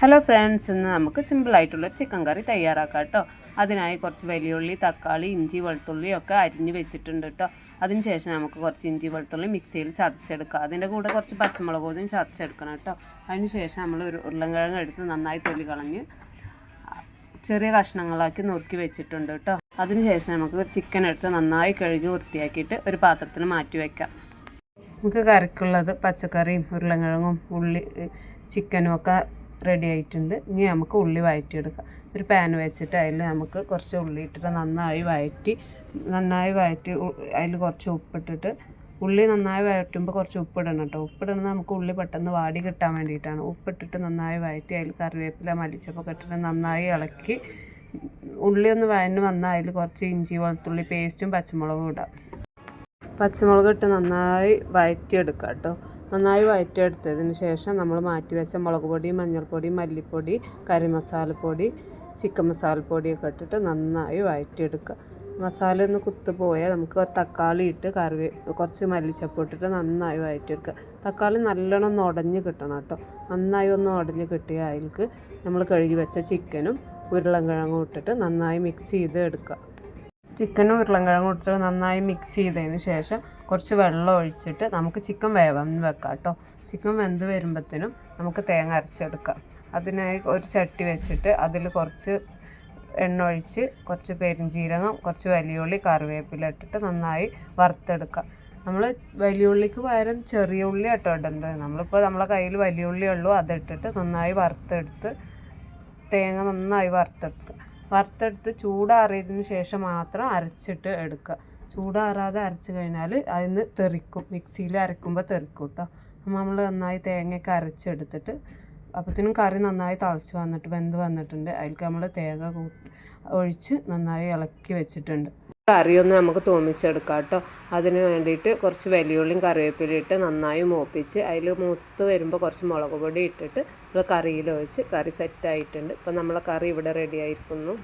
Hello friends, ഇന്ന് നമുക്ക് സിമ്പിളായിട്ടുള്ളൊരു ചിക്കൻ കറി തയ്യാറാക്കാം കേട്ടോ. അതിനായി കുറച്ച് വലിയുള്ളി, തക്കാളി, ഇഞ്ചി, വെളുത്തുള്ളി ഒക്കെ അരിഞ്ഞ് വെച്ചിട്ടുണ്ട് കേട്ടോ. അതിനുശേഷം നമുക്ക് കുറച്ച് ഇഞ്ചി വെളുത്തുള്ളി മിക്സിയിൽ ചതച്ചെടുക്കാം. അതിൻ്റെ കൂടെ കുറച്ച് പച്ചമുളക് കൂടി ചതച്ചെടുക്കണം കേട്ടോ. അതിനുശേഷം നമ്മൾ ഒരു ഉരുളൻകിഴങ്ങ് എടുത്ത് നന്നായി തൊലി കളഞ്ഞ് ചെറിയ കഷ്ണങ്ങളാക്കി നുറുക്കി വെച്ചിട്ടുണ്ട് കേട്ടോ. അതിനുശേഷം നമുക്ക് ചിക്കൻ എടുത്ത് നന്നായി കഴുകി വൃത്തിയാക്കിയിട്ട് ഒരു പാത്രത്തിൽ മാറ്റി വയ്ക്കാം. നമുക്ക് കറിക്കുള്ളത് പച്ചക്കറിയും ഉരുളൻകിഴങ്ങും ഉള്ളി ചിക്കനും ഒക്കെ റെഡി ആയിട്ടുണ്ട്. ഇനി നമുക്ക് ഉള്ളി വഴറ്റിയെടുക്കാം. ഒരു പാൻ വെച്ചിട്ട് അതിൽ നമുക്ക് കുറച്ച് ഉള്ളി ഇട്ടിട്ട് നന്നായി വഴറ്റി അതിൽ കുറച്ച് ഉപ്പിട്ടിട്ട് ഉള്ളി നന്നായി വഴറ്റുമ്പോൾ കുറച്ച് ഉപ്പിടണം കേട്ടോ. ഉപ്പിടുന്നത് നമുക്ക് ഉള്ളി പെട്ടെന്ന് വാടി കിട്ടാൻ വേണ്ടിയിട്ടാണ്. ഉപ്പിട്ടിട്ട് നന്നായി വഴറ്റി അതിൽ കറിവേപ്പില മല്ലിച്ചപ്പൊക്കെ ഇട്ടിട്ട് നന്നായി ഇളക്കി ഉള്ളി ഒന്ന് വഴന്ന് വന്നാൽ അതിൽ കുറച്ച് ഇഞ്ചി വെളുത്തുള്ളി പേസ്റ്റും പച്ചമുളകും ഇടാം. പച്ചമുളക് ഇട്ട് നന്നായി വഴറ്റിയെടുക്കാം കേട്ടോ. നന്നായി വഴറ്റിയെടുത്തതിന് ശേഷം നമ്മൾ മാറ്റി വെച്ച മുളക് പൊടി, മഞ്ഞൾപ്പൊടി, മല്ലിപ്പൊടി, കറി മസാലപ്പൊടി, ചിക്കൻ മസാലപ്പൊടിയൊക്കെ ഇട്ടിട്ട് നന്നായി വഴറ്റിയെടുക്കുക. മസാല ഒന്ന് കുത്തു പോയാൽ നമുക്ക് തക്കാളി ഇട്ട് കുറച്ച് മല്ലിച്ചപ്പ് ഇട്ടിട്ട് നന്നായി വഴറ്റിയെടുക്കുക. തക്കാളി നല്ലോണം ഒന്ന് ഉടഞ്ഞ് കിട്ടണം കേട്ടോ. നന്നായി ഒന്ന് ഉടഞ്ഞ് കിട്ടിയ അതിലേക്ക് നമ്മൾ കഴുകി വെച്ച ചിക്കനും ഉരുളൻകിഴങ്ങും ഇട്ടിട്ട് നന്നായി മിക്സ് ചെയ്ത് എടുക്കുക. ചിക്കനും ഉരുളൻകിഴങ്ങും ഇട്ടിട്ട് നന്നായി മിക്സ് ചെയ്തതിന് ശേഷം കുറച്ച് വെള്ളം ഒഴിച്ചിട്ട് നമുക്ക് ചിക്കൻ വേവാൻ വെക്കാം കേട്ടോ. ചിക്കൻ വെന്ത് വരുമ്പോഴത്തേനും നമുക്ക് തേങ്ങ അരച്ചെടുക്കാം. അതിനായി ഒരു ചട്ടി വെച്ചിട്ട് അതിൽ കുറച്ച് എണ്ണ ഒഴിച്ച് കുറച്ച് പെരിഞ്ചീരകം, കുറച്ച് വലിയുള്ളി, കറിവേപ്പില ഇട്ടിട്ട് നന്നായി വറുത്തെടുക്കാം. നമ്മൾ വലിയുള്ളിക്ക് പകരം ചെറിയ ഉള്ളി കേട്ടോ ഇടേണ്ടത്. നമ്മളിപ്പോൾ നമ്മളെ കയ്യിൽ വലിയ ഉള്ളി ഉള്ളൂ, അതിട്ടിട്ട് നന്നായി വറുത്തെടുത്ത് തേങ്ങ നന്നായി വറുത്തെടുത്ത് ചൂടാറിയതിന് ശേഷം മാത്രം അരച്ചിട്ട് എടുക്കുക. ചൂടാറാതെ അരച്ച് കഴിഞ്ഞാൽ അതിന് തെറിക്കും, മിക്സിയിൽ അരക്കുമ്പോൾ തെറിക്കും കേട്ടോ. നമ്മൾ നന്നായി തേങ്ങയൊക്കെ അരച്ചെടുത്തിട്ട് അപ്പോഴത്തേനും കറി നന്നായി തിളച്ച് വെന്ത് വന്നിട്ടുണ്ട്. അതിലേക്ക് നമ്മൾ തേങ്ങ ഒഴിച്ച് നന്നായി ഇളക്കി വെച്ചിട്ടുണ്ട്. കറിയൊന്ന് നമുക്ക് തോന്നിച്ചെടുക്കാം കേട്ടോ. അതിന് വേണ്ടിയിട്ട് കുറച്ച് വലിയുള്ളിയും കറിവേപ്പിലയും ഇട്ട് നന്നായി മൂപ്പിച്ച് അതിൽ മൂത്ത് വരുമ്പോൾ കുറച്ച് മുളക് പൊടി ഇട്ടിട്ട് നമ്മൾ കറിയിൽ ഒഴിച്ച് കറി സെറ്റായിട്ടുണ്ട്. ഇപ്പം നമ്മളെ കറി ഇവിടെ റെഡി ആയിരിക്കുന്നു.